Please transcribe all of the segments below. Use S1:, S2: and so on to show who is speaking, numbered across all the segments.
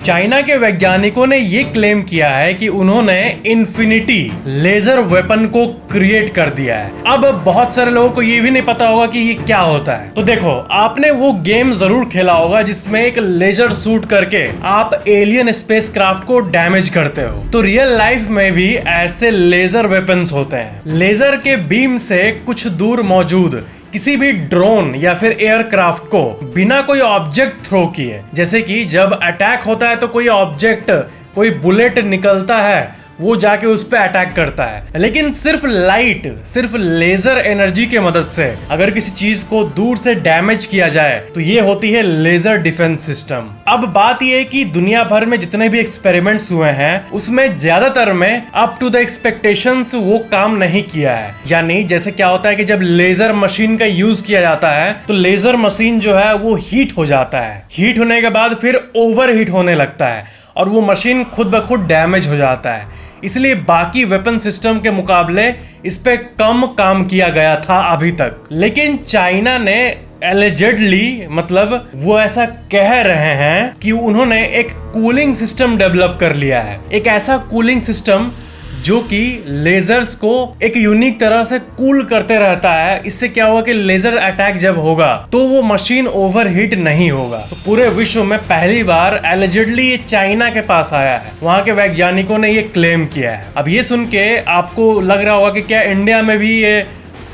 S1: China के वैज्ञानिकों ने ये क्लेम किया है कि उन्होंने इन्फिनिटी लेजर वेपन को क्रिएट कर दिया है। अब बहुत सारे लोगों को ये भी नहीं पता होगा कि ये क्या होता है। तो देखो, आपने वो गेम जरूर खेला होगा जिसमें एक लेजर शूट करके आप एलियन स्पेसक्राफ्ट को डैमेज करते हो। तो रियल लाइफ में भी ऐसे लेजर वेपन्स होते हैं। लेजर के बीम से कुछ दूर मौजूद किसी भी ड्रोन या फिर एयरक्राफ्ट को बिना कोई ऑब्जेक्ट थ्रो किए, जैसे कि जब अटैक होता है तो कोई ऑब्जेक्ट, कोई बुलेट निकलता है, वो जाके उस पे अटैक करता है। लेकिन सिर्फ लाइट, सिर्फ लेजर एनर्जी के मदद से अगर किसी चीज को दूर से डैमेज किया जाए तो ये होती है लेजर डिफेंस सिस्टम। अब बात ये है कि दुनिया भर में जितने भी एक्सपेरिमेंट्स हुए हैं उसमें ज्यादातर में अप टू द एक्सपेक्टेशंस वो काम नहीं किया है। यानी जैसे क्या होता है कि जब लेजर मशीन का यूज किया जाता है तो लेजर मशीन जो है वो हीट हो जाता है। हीट होने के बाद फिर ओवर हीट होने लगता है और वो मशीन खुद ब खुद डैमेज हो जाता है। इसलिए बाकी वेपन सिस्टम के मुकाबले इस पे कम काम किया गया था अभी तक। लेकिन चाइना ने एलिजेडली, मतलब वो ऐसा कह रहे हैं कि उन्होंने एक कूलिंग सिस्टम डेवलप कर लिया है। एक ऐसा कूलिंग सिस्टम जो कि लेजर्स को एक यूनिक तरह से कूल करते रहता है। इससे क्या होगा कि लेजर अटैक जब होगा तो वो मशीन ओवरहीट नहीं होगा। तो पूरे विश्व में पहली बार एलिजिडली ये चाइना के पास आया है। वहां के वैज्ञानिकों ने ये क्लेम किया है। अब ये सुन के आपको लग रहा होगा कि क्या इंडिया में भी ये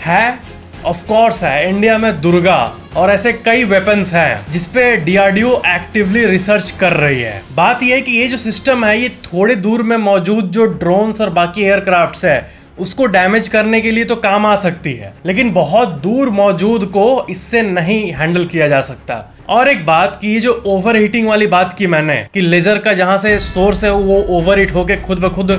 S1: है? ऑफ कोर्स है। इंडिया में दुर्गा और ऐसे कई वेपन्स हैं जिसपे डीआरडीओ एक्टिवली रिसर्च कर रही है। बात यह है कि ये जो सिस्टम है ये थोड़े दूर में मौजूद जो ड्रोन्स और बाकी एयरक्राफ्ट्स है उसको डैमेज करने के लिए तो काम आ सकती है, लेकिन बहुत दूर मौजूद को इससे नहीं हैंडल किया जा सकता। और एक बात कि ये जो ओवर हीटिंग वाली बात की मैंने कि लेजर का जहां से सोर्स है वो ओवर हीट होके खुद ब खुद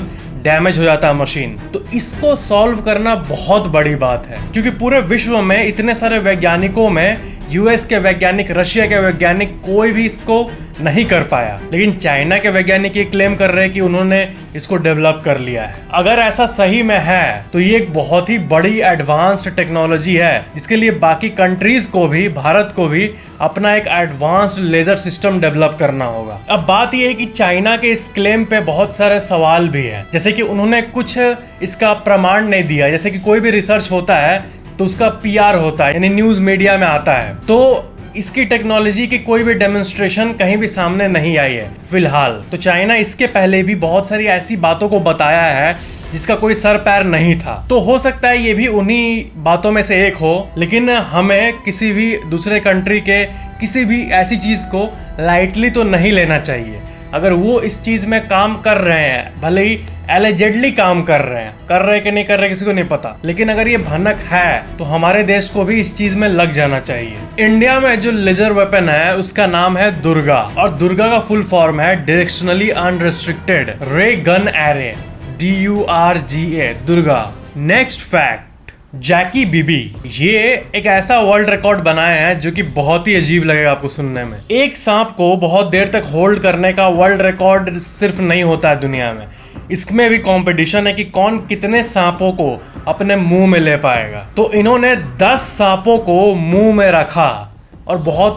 S1: डैमेज हो जाता है मशीन, तो इसको सॉल्व करना बहुत बड़ी बात है। क्योंकि पूरे विश्व में इतने सारे वैज्ञानिकों में यूएस के वैज्ञानिक, रशिया के वैज्ञानिक, कोई भी इसको नहीं कर पाया। लेकिन चाइना के वैज्ञानिक ये क्लेम कर रहे हैं कि उन्होंने इसको डेवलप कर लिया है। अगर ऐसा सही में है तो ये एक बहुत ही बड़ी एडवांस्ड टेक्नोलॉजी है जिसके लिए बाकी कंट्रीज को भी, भारत को भी अपना एक एडवांस्ड लेजर सिस्टम डेवलप करना होगा। अब बात यह है कि चाइना के इस क्लेम पे बहुत सारे सवाल भी हैं, जैसे कि उन्होंने कुछ इसका प्रमाण नहीं दिया। जैसे कि कोई भी रिसर्च होता है तो उसका पीआर होता है, यानी न्यूज मीडिया में आता है। तो इसकी टेक्नोलॉजी की कोई भी डेमोन्स्ट्रेशन कहीं भी सामने नहीं आई है फिलहाल। तो चाइना इसके पहले भी बहुत सारी ऐसी बातों को बताया है जिसका कोई सर पैर नहीं था। तो हो सकता है ये भी उन्हीं बातों में से एक हो, लेकिन हमें किसी भी दूसरे कंट्री के किसी भी ऐसी चीज को लाइटली तो नहीं लेना चाहिए। अगर वो इस चीज में काम कर रहे हैं, भले ही एलिजेडली काम कर रहे कि नहीं कर रहे किसी को नहीं पता, लेकिन अगर ये भनक है तो हमारे देश को भी इस चीज में लग जाना चाहिए। इंडिया में जो लेजर वेपन है उसका नाम है दुर्गा, और दुर्गा का फुल फॉर्म है directionally unrestricted ray gun array, DURGA, Durga. Next fact, जैकी बीबी, ये एक ऐसा वर्ल्ड रिकॉर्ड बनाया है जो कि बहुत ही अजीब लगेगा आपको सुनने में। एक सांप को बहुत देर तक होल्ड करने का वर्ल्ड रिकॉर्ड सिर्फ नहीं होता है दुनिया में, इसमें भी कंपटीशन है कि कौन कितने सांपों को अपने मुंह में ले पाएगा। तो इन्होंने 10 सांपों को मुंह में रखा और बहुत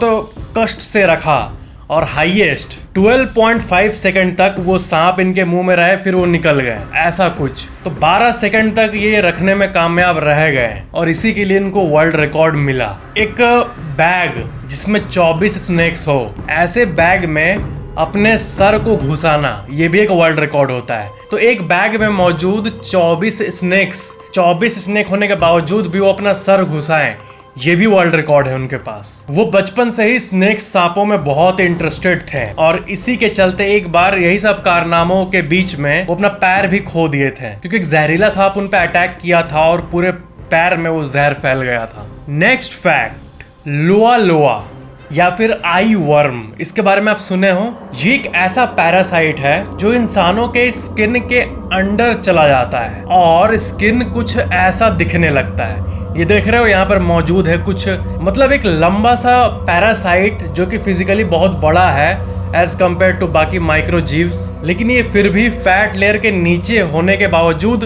S1: कष्ट से रखा, और हाईएस्ट 12.5 सेकंड तक वो सांप इनके मुंह में रहे, फिर वो निकल गए, ऐसा कुछ। तो 12 सेकंड तक ये रखने में कामयाब रह गए और इसी के लिए इनको वर्ल्ड रिकॉर्ड मिला। एक बैग जिसमें 24 स्नेक्स हो, ऐसे बैग में अपने सर को घुसाना, ये भी एक वर्ल्ड रिकॉर्ड होता है। तो एक बैग में मौजूद 24 स्नेक होने के बावजूद भी वो अपना सर घुसाएं, ये भी वर्ल्ड रिकॉर्ड है उनके पास। वो बचपन से ही स्नेक सांपों में बहुत इंटरेस्टेड थे और इसी के चलते एक बार यही सब कारनामों के बीच में वो अपना पैर भी खो दिए थे, क्योंकि एक जहरीला सांप उन पे अटैक किया था और पूरे पैर में वो जहर फैल गया था। नेक्स्ट फैक्ट, लोआ लोआ या फिर आई वर्म, इसके बारे में आप सुने हो? ये एक ऐसा पैरासाइट है जो इंसानों के स्किन के अंदर चला जाता है और स्किन कुछ ऐसा दिखने लगता है। ये देख रहे हो यहाँ पर मौजूद है कुछ, मतलब एक लंबा सा पैरासाइट जो कि फिजिकली बहुत बड़ा है एज कम्पेयर टू बाकी माइक्रोजीव्स, लेकिन ये फिर भी फैट लेयर के नीचे होने के बावजूद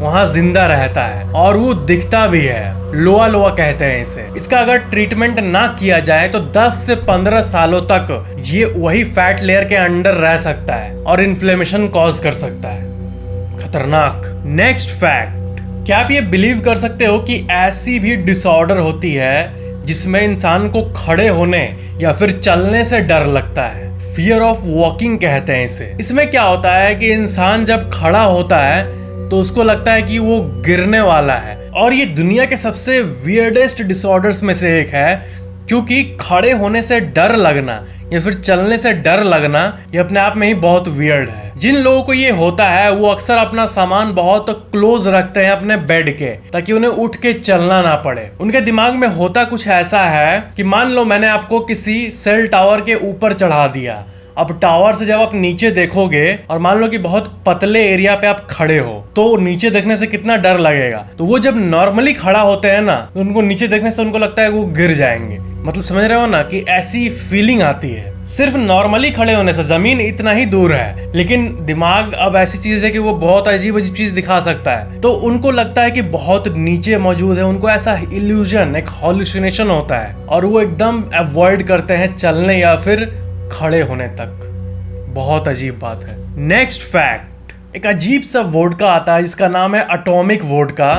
S1: वहाँ जिंदा रहता है और वो दिखता भी है। लोआ लोआ कहते हैं इसे। इसका अगर ट्रीटमेंट ना किया जाए तो 10 से 15 सालों तक ये वही फैट लेयर के अंडर रह सकता है और इन्फ्लेमेशन कॉज कर सकता है। खतरनाक। नेक्स्ट फैक्ट, क्या आप ये बिलीव कर सकते हो कि ऐसी भी डिसऑर्डर होती है जिसमें इंसान को खड़े होने या फिर चलने से डर लगता है? फियर ऑफ वॉकिंग कहते हैं इसे। इसमें क्या होता है कि इंसान जब खड़ा होता है तो उसको लगता है कि वो गिरने वाला है, और ये दुनिया के सबसे वियर्डेस्ट डिसऑर्डर्स में से एक है, क्योंकि खड़े होने से डर लगना या फिर चलने से डर लगना ये अपने आप में ही बहुत वियर्ड है। जिन लोगों को ये होता है वो अक्सर अपना सामान बहुत क्लोज रखते हैं अपने बेड के, ताकि उन्हें उठ के चलना ना पड़े। उनके दिमाग में होता कुछ ऐसा है कि मान लो मैंने आपको किसी सेल टावर के ऊपर चढ़ा दिया, अब टावर से जब आप नीचे देखोगे और मान लो कि बहुत पतले एरिया पे आप खड़े हो, तो नीचे देखने से कितना डर लगेगा। तो वो जब नॉर्मली खड़ा होते हैं ना, तो उनको नीचे देखने से उनको लगता है वो गिर जाएंगे। मतलब समझ रहे हो ना कि ऐसी फीलिंग आती है। सिर्फ नॉर्मली खड़े होने से जमीन इतना ही दूर है, लेकिन दिमाग अब ऐसी चीज है कि वो बहुत अजीब अजीब चीज दिखा सकता है, तो उनको लगता है कि बहुत नीचे मौजूद है। उनको ऐसा इल्यूजन, एक हॉल्यूसिनेशन होता है और वो एकदम अवॉइड करते हैं चलने या फिर खड़े होने तक। बहुत अजीब बात है। नेक्स्ट फैक्ट, एक अजीब सा वोडका आता है जिसका नाम है एटॉमिक वोडका।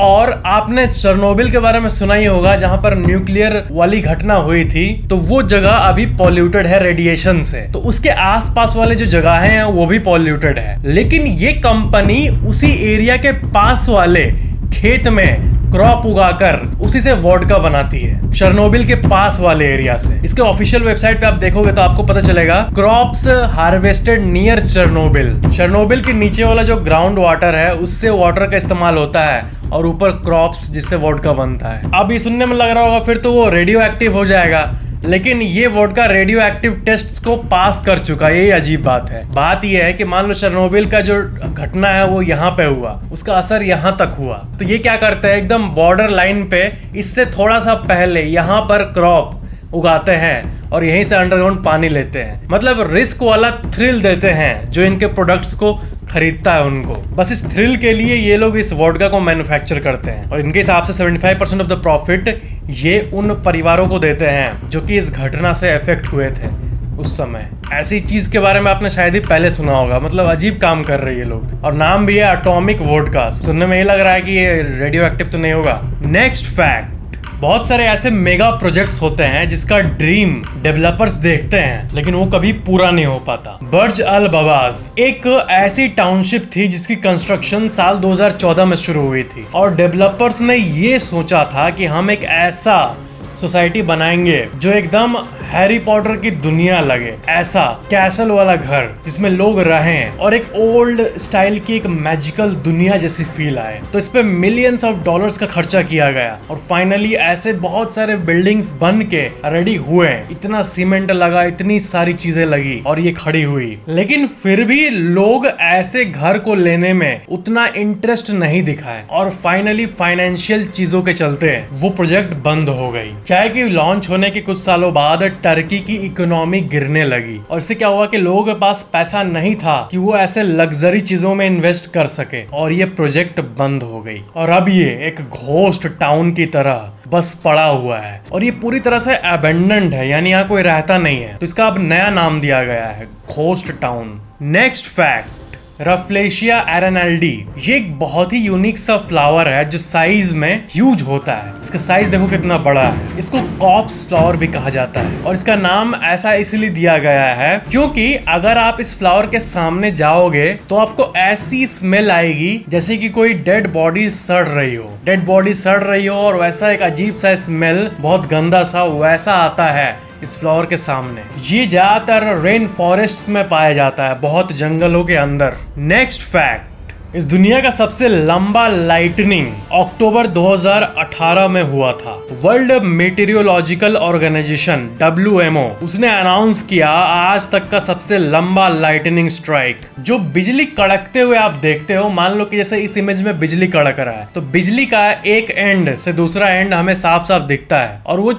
S1: और आपने चेरनोबिल के बारे में सुना ही होगा, जहां पर न्यूक्लियर वाली घटना हुई थी, तो वो जगह अभी पॉल्यूटेड है रेडिएशन से। तो उसके आसपास वाले जो जगह हैं वो भी पॉल्यूटेड है, लेकिन ये कंपनी उसी एरिया के पास वाले खेत में क्रॉप उगाकर उसी से वोडका बनाती है, चेरनोबिल के पास वाले एरिया से। इसके ऑफिशियल वेबसाइट पे आप देखोगे तो आपको पता चलेगा crops harvested near Chernobyl. Chernobyl के नीचे वाला जो ग्राउंड वाटर है उससे वाटर का इस्तेमाल होता है और ऊपर क्रॉप्स जिससे वोडका बनता है। अब ये सुनने में लग रहा होगा फिर तो वो रेडियो एक्टिव हो जाएगा, लेकिन ये वोडका रेडियो एक्टिव टेस्ट्स को पास कर चुका है। यही अजीब बात है। बात यह है कि मान लो चेरनोबिल का जो घटना है वो यहाँ पे हुआ, उसका असर यहाँ तक हुआ, तो ये क्या करते हैं, एकदम बॉर्डर लाइन पे इससे थोड़ा सा पहले यहाँ पर क्रॉप उगाते हैं और यहीं से अंडरग्राउंड पानी लेते हैं। मतलब रिस्क वाला थ्रिल देते हैं जो इनके प्रोडक्ट्स को खरीदता है उनको। बस इस थ्रिल के लिए ये लोग इस वोडका को मैन्युफैक्चर करते हैं और इनके हिसाब से 75% ऑफ द प्रॉफिट ये उन परिवारों को देते हैं जो कि इस घटना से अफेक्ट हुए थे उस समय। ऐसी चीज के बारे में आपने शायद ही पहले सुना होगा। मतलब अजीब काम कर रहे हैं ये लोग, और नाम भी है एटॉमिक वोडका। सुनने में ये लग रहा है कि ये रेडियो एक्टिव तो नहीं होगा। नेक्स्ट फैक्ट, बहुत सारे ऐसे मेगा प्रोजेक्ट्स होते हैं जिसका ड्रीम डेवलपर्स देखते हैं लेकिन वो कभी पूरा नहीं हो पाता। बर्ज अल बवाज एक ऐसी टाउनशिप थी जिसकी कंस्ट्रक्शन साल 2014 में शुरू हुई थी, और डेवलपर्स ने ये सोचा था कि हम एक ऐसा सोसाइटी बनाएंगे जो एकदम हैरी पॉटर की दुनिया लगे, ऐसा कैसल वाला घर जिसमें लोग रहें और एक ओल्ड स्टाइल की एक मैजिकल दुनिया जैसी फील आए। तो इस पे मिलियंस ऑफ डॉलर्स का खर्चा किया गया और फाइनली ऐसे बहुत सारे बिल्डिंग्स बन के रेडी हुए। इतना सीमेंट लगा, इतनी सारी चीजें लगी और ये खड़ी हुई, लेकिन फिर भी लोग ऐसे घर को लेने में उतना इंटरेस्ट नहीं दिखाए और फाइनली फाइनेंशियल चीजों के चलते वो प्रोजेक्ट बंद हो गई। क्या है कि लॉन्च होने के कुछ सालों बाद टर्की की इकोनॉमी गिरने लगी और इससे क्या हुआ कि लोगों के पास पैसा नहीं था कि वो ऐसे लग्जरी चीजों में इन्वेस्ट कर सके और ये प्रोजेक्ट बंद हो गई। और अब ये एक घोस्ट टाउन की तरह बस पड़ा हुआ है और ये पूरी तरह से अबेंडेंड है, यानी यहाँ कोई रहता नहीं है। तो इसका अब नया नाम दिया गया है, ghost town. Next fact, Rafflesia arnoldii. ये एक बहुत ही यूनिक सा फ्लावर है जो साइज में ह्यूज होता है। इसका साइज देखो कितना बड़ा है। इसको कॉप्स फ्लावर भी कहा जाता है और इसका नाम ऐसा इसलिए दिया गया है क्योंकि अगर आप इस फ्लावर के सामने जाओगे तो आपको ऐसी स्मेल आएगी जैसे कि कोई डेड बॉडी सड़ रही हो, और वैसा एक अजीब सा स्मेल, बहुत गंदा सा वैसा आता है इस फ्लावर के सामने। ये ज्यादातर रेन फॉरेस्ट्स में पाया जाता है, बहुत जंगलों के अंदर। नेक्स्ट फैक्ट, इस दुनिया का सबसे लंबा लाइटनिंग अक्टूबर 2018 में हुआ था। वर्ल्ड मेटीरियोलॉजिकल ऑर्गेनाइजेशन WMO उसने अनाउंस किया आज तक का सबसे लंबा लाइटनिंग स्ट्राइक। जो बिजली कड़कते हुए आप देखते हो, मान लो कि जैसे इस इमेज में बिजली कड़क रहा है, तो बिजली का एक एंड से दूसरा एंड हमें साफ साफ दिखता है और वो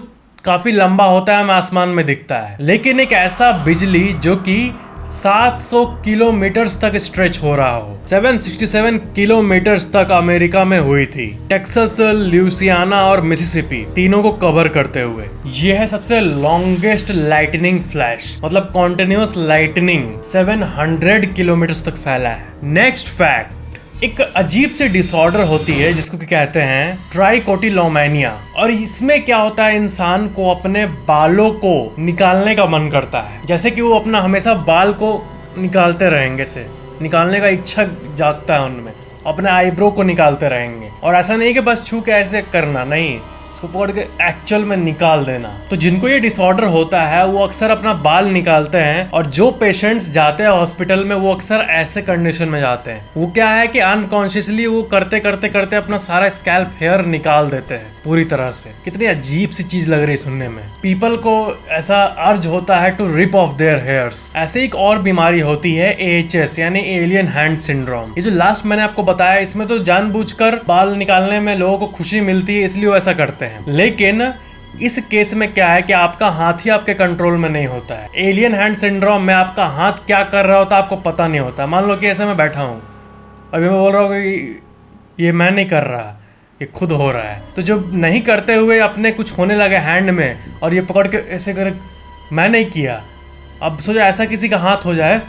S1: काफी लंबा होता है, हमें आसमान में दिखता है। लेकिन एक ऐसा बिजली जो कि 700 किलोमीटर्स तक स्ट्रेच हो रहा हो। 767 किलोमीटर्स तक अमेरिका में हुई थी, टेक्सास, ल्यूसियाना और मिसिसिपी तीनों को कवर करते हुए। यह है सबसे लॉन्गेस्ट लाइटनिंग फ्लैश, मतलब कॉन्टिन्यूअस लाइटनिंग 700 किलोमीटर्स तक फैला है। नेक्स्ट फैक्ट, एक अजीब सी डिसऑर्डर होती है जिसको कहते हैं ट्राइकोटिलोमैनिया, और इसमें क्या होता है, इंसान को अपने बालों को निकालने का मन करता है, जैसे कि वो अपना हमेशा बाल को निकालते रहेंगे, से निकालने का इच्छा जागता है उनमें, अपने आईब्रो को निकालते रहेंगे। और ऐसा नहीं कि बस छू के ऐसे करना, नहीं, उसको पकड़ के एक्चुअल में निकाल देना। तो जिनको ये डिसऑर्डर होता है वो अक्सर अपना बाल निकालते हैं, और जो पेशेंट्स जाते हैं हॉस्पिटल में वो अक्सर ऐसे कंडीशन में जाते हैं। वो क्या है कि अनकॉन्शियसली वो करते करते करते अपना सारा स्कैल्प हेयर निकाल देते हैं पूरी तरह से। कितनी अजीब सी चीज लग रही है सुनने में। पीपल को ऐसा अर्ज होता है to rip off their hairs. ऐसे एक और बीमारी होती है AHS यानी एलियन हैंड सिंड्रोम। ये जो लास्ट मैंने आपको बताया, इसमें तो जानबूझकर बाल निकालने में लोगों को खुशी मिलती है, इसलिए वो ऐसा करते हैं। लेकिन इस केस में क्या है कि आपका हाथ ही आपके कंट्रोल में नहीं होता है। एलियन हैंड सिंड्रोम में आपका हाथ क्या कर रहा होता है आपको पता नहीं होता। मान लो कि ऐसे मैं बैठा हूँ, अभी मैं बोल रहा हूँ कि ये मैं नहीं कर रहा, ये खुद हो रहा है। तो जब नहीं करते हुए अपने कुछ होने लगे हैंड में, और ये पकड़ के ऐसे कर, मैं नहीं किया। अब सोचो ऐसा किसी का हाथ हो जाए,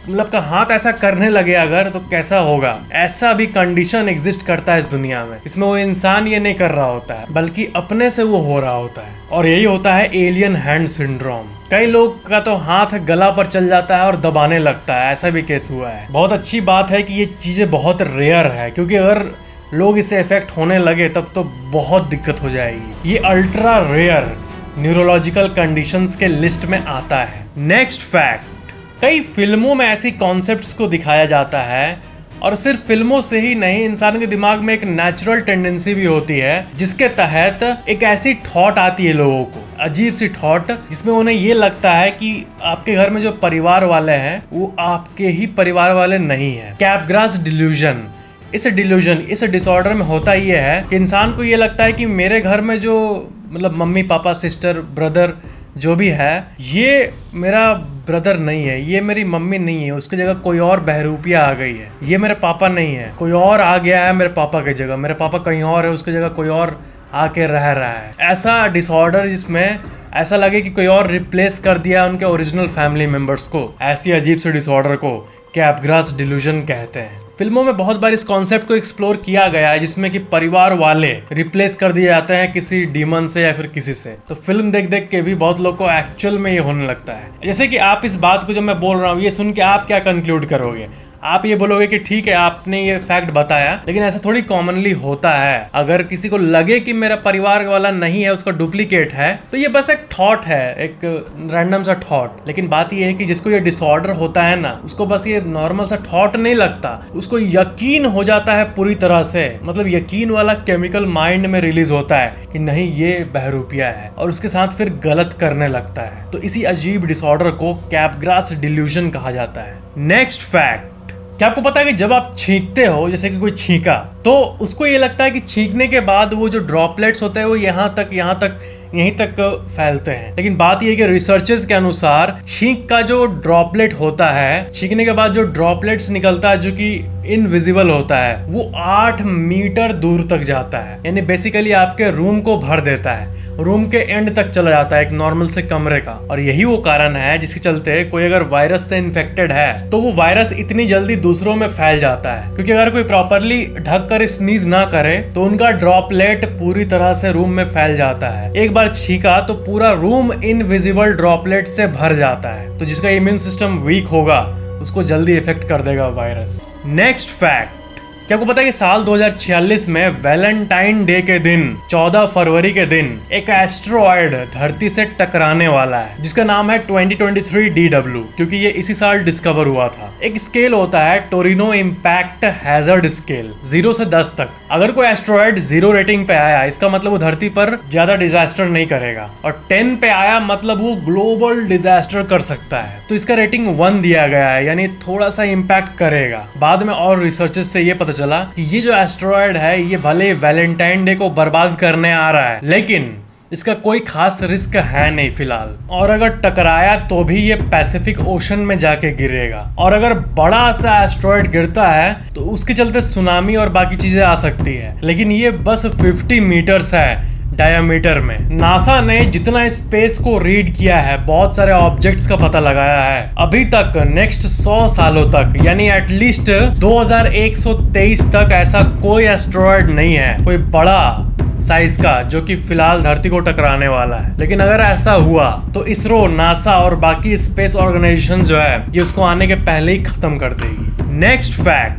S1: मतलब का हाथ ऐसा करने लगे अगर, तो कैसा होगा। ऐसा भी कंडीशन एग्जिस्ट करता है इस दुनिया में, इसमें वो इंसान ये नहीं कर रहा होता है बल्कि अपने से वो हो रहा होता है, और यही होता है एलियन हैंड सिंड्रोम। कई लोग का तो हाथ गला पर चल जाता है और दबाने लगता है, ऐसा भी केस हुआ है। बहुत अच्छी बात है कि ये चीजें बहुत रेयर है, क्योंकि अगर लोग इसे इफेक्ट होने लगे तब तो बहुत दिक्कत हो जाएगी। ये अल्ट्रा रेयर न्यूरोलॉजिकल कंडीशंस के लिस्ट में आता है। नेक्स्ट फैक्ट, कई फिल्मों में ऐसी कॉन्सेप्ट्स को दिखाया जाता है, और सिर्फ फिल्मों से ही नहीं, इंसान के दिमाग में एक नेचुरल टेंडेंसी भी होती है जिसके तहत एक ऐसी थॉट आती है लोगों को, अजीब सी थॉट, जिसमें उन्हें ये लगता है कि आपके घर में जो परिवार वाले हैं वो आपके ही परिवार वाले नहीं है। कैपग्रास डिल्यूजन। इस डिसऑर्डर में होता ये है कि इंसान को ये लगता है कि मेरे घर में जो मतलब मम्मी पापा सिस्टर ब्रदर जो भी है, ये मेरा ब्रदर नहीं है, ये मेरी मम्मी नहीं है, उसकी जगह कोई और बहरूपिया आ गई है। ये मेरे पापा नहीं है, कोई और आ गया है मेरे पापा की जगह, मेरे पापा कहीं और है, उसकी जगह कोई और आके रह रहा है। ऐसा डिसऑर्डर जिसमें ऐसा लगे कि कोई और रिप्लेस कर दिया उनके ओरिजिनल फैमिली मेंबर्स को, ऐसी अजीब से डिसऑर्डर को कैपग्रास डिल्यूजन कहते हैं। फिल्मों में बहुत बार इस कॉन्सेप्ट को एक्सप्लोर किया गया है, जिसमें कि परिवार वाले रिप्लेस कर दिए जाते हैं किसी डीमन से या फिर किसी से। तो फिल्म देख देख के भी बहुत लोग को एक्चुअल में ये होने लगता है। जैसे कि आप इस बात को जब मैं बोल रहा हूँ, ये सुन के आप क्या कंक्लूड करोगे? आप ये बोलोगे कि ठीक है आपने ये फैक्ट बताया, लेकिन ऐसा थोड़ी कॉमनली होता है। अगर किसी को लगे कि मेरा परिवार वाला नहीं है, उसका डुप्लीकेट है, तो ये बस एक थॉट है, एक रैंडम सा थॉट। लेकिन बात ये है कि जिसको ये डिसऑर्डर होता है ना, उसको बस ये नॉर्मल सा थॉट नहीं लगता, उसको यकीन हो जाता है पूरी तरह से। मतलब यकीन वाला केमिकल माइंड में रिलीज होता है कि नहीं ये बहरूपिया है, और उसके साथ फिर गलत करने लगता है। तो इसी अजीब डिसऑर्डर को कैपग्रास डिल्यूजन कहा जाता है। नेक्स्ट फैक्ट, क्या आपको पता है कि जब आप छींकते हो, जैसे कि कोई छींका, तो उसको ये लगता है कि छींकने के बाद वो जो ड्रॉपलेट्स होते हैं वो यहीं तक फैलते हैं। लेकिन बात यह है कि रिसर्चर्स के अनुसार छींक का जो ड्रॉपलेट होता है, छींकने के बाद जो ड्रॉपलेट्स निकलता है जो कि इनविजिबल होता है, वो 8 मीटर दूर तक जाता है। यानी बेसिकली आपके रूम को भर देता है, रूम के एंड तक चला जाता है एक नॉर्मल से कमरे का। और यही वो कारण है जिसके चलते कोई अगर वायरस से इन्फेक्टेड है तो वो वायरस इतनी जल्दी दूसरों में फैल जाता है, क्योंकि अगर कोई प्रॉपरली ढक कर स्नीज ना करे तो उनका ड्रॉपलेट पूरी तरह से रूम में फैल जाता है। एक बार छींका तो पूरा रूम इनविजिबल ड्रॉपलेट से भर जाता है। तो जिसका इम्यून सिस्टम वीक होगा उसको जल्दी इफेक्ट कर देगा वायरस। नेक्स्ट फैक्ट, क्या आपको पता है कि साल 2046 में वैलेंटाइन डे के दिन 14 फरवरी के दिन एक एस्ट्रॉयड धरती से टकराने वाला है, जिसका नाम है 2023 DW, क्योंकि ये इसी साल डिस्कवर हुआ था। एक स्केल होता है टोरिनो इम्पैक्ट हैजर्ड स्केल, 0 से 10 तक। अगर कोई एस्ट्रॉयड 0 रेटिंग पे आया, इसका मतलब वो धरती पर ज्यादा डिजास्टर नहीं करेगा, और 10 पे आया मतलब वो ग्लोबल डिजास्टर कर सकता है। तो इसका रेटिंग 1 दिया गया है, यानी थोड़ा सा इम्पैक्ट करेगा। बाद में और रिसर्चेस से ये पता चला कि ये जो एस्ट्रॉयड है ये भले वैलेंटाइन डे को बर्बाद करने आ रहा है, लेकिन इसका कोई खास रिस्क है नहीं फिलहाल, और अगर टकराया तो भी ये पैसिफिक ओशन में जाके गिरेगा। और अगर बड़ा सा एस्ट्रॉयड गिरता है तो उसके चलते सुनामी और बाकी चीजें आ सकती है, लेकिन ये बस 50 मीटर्स है डायमीटर में। नासा ने जितना स्पेस को रीड किया है, बहुत सारे ऑब्जेक्ट्स का पता लगाया है अभी तक, नेक्स्ट 100 सालों तक, यानी एटलीस्ट 2123 तक ऐसा कोई एस्ट्रॉयड नहीं है कोई बड़ा साइज का जो कि फिलहाल धरती को टकराने वाला है। लेकिन अगर ऐसा हुआ तो इसरो, नासा और बाकी स्पेस ऑर्गेनाइजेशन जो है ये उसको आने के पहले ही खत्म कर देगी। नेक्स्ट फैक्ट,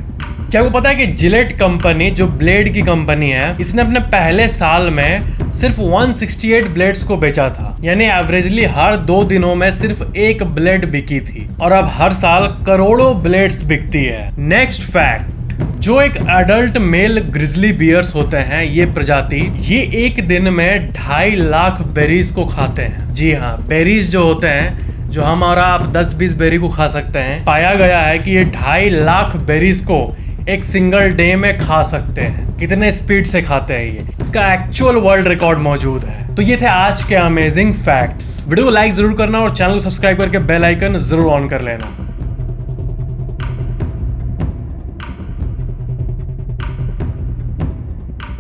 S1: क्या आपको पता है कि जिलेट कंपनी जो ब्लेड की कंपनी है, इसने अपने पहले साल में सिर्फ 168 ब्लेड्स को बेचा था, यानी एवरेजली हर 2 दिनों में सिर्फ एक ब्लेड बिकी थी, और अब हर साल करोड़ों ब्लेड्स बिकती है। नेक्स्ट फैक्ट, जो एक एडल्ट मेल ग्रिजली बियर्स होते हैं, ये प्रजाति, ये एक दिन में 2.5 लाख बेरीज को खाते हैं। जी हाँ, बेरीज जो होते हैं, जो हम और आप 10-20 बेरी को खा सकते हैं, पाया गया है कि ये 2.5 लाख बेरीज को एक सिंगल डे में खा सकते हैं। कितने स्पीड से खाते हैं ये, इसका एक्चुअल वर्ल्ड रिकॉर्ड मौजूद है। तो ये थे आज के अमेजिंग फैक्ट्स। वीडियो को लाइक जरूर करना और चैनल को सब्सक्राइब करके बेल आइकन जरूर ऑन कर लेना।